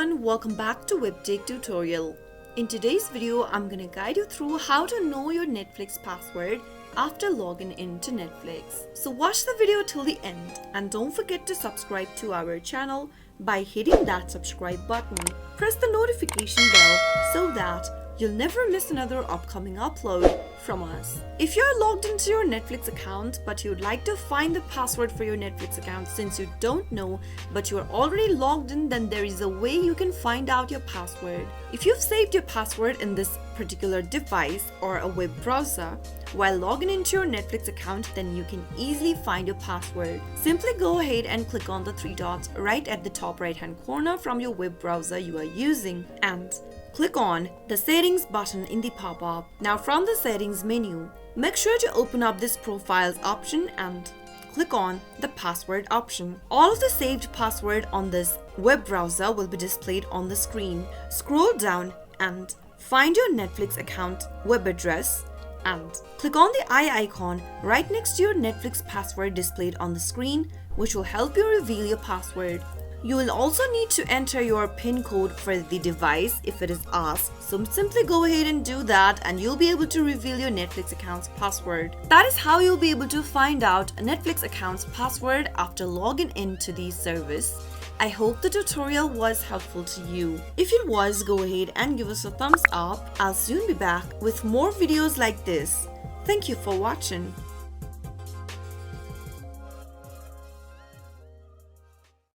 everyone, welcome back to Webtech Tutorial. In today's video, I'm gonna guide you through how to know your Netflix password after logging into Netflix. So watch the video till the end and don't forget to subscribe to our channel by hitting that subscribe button. Press the notification bell so that you'll never miss another upcoming upload from us. If you're logged into your Netflix account but you'd like to find the password for your Netflix account since you don't know but you're already logged in, then there is a way you can find out your password. If you've saved your password in this particular device or a web browser while logging into your Netflix account, then you can easily find your password. Simply go ahead and click on the three dots right at the top right hand corner from your web browser you are using and click on the settings button in the pop-up. Now from the settings menu, make sure to open up this profiles option and click on the password option. All of the saved password on this web browser will be displayed on the screen. Scroll down and find your Netflix account web address and click on the eye icon right next to your Netflix password displayed on the screen, which will help you reveal your password. You will also need to enter your PIN code for the device if it is asked. So simply go ahead and do that and you'll be able to reveal your Netflix account's password. That is how you'll be able to find out a Netflix account's password after logging into the service. I hope the tutorial was helpful to you. If it was, go ahead and give us a thumbs up. I'll soon be back with more videos like this. Thank you for watching.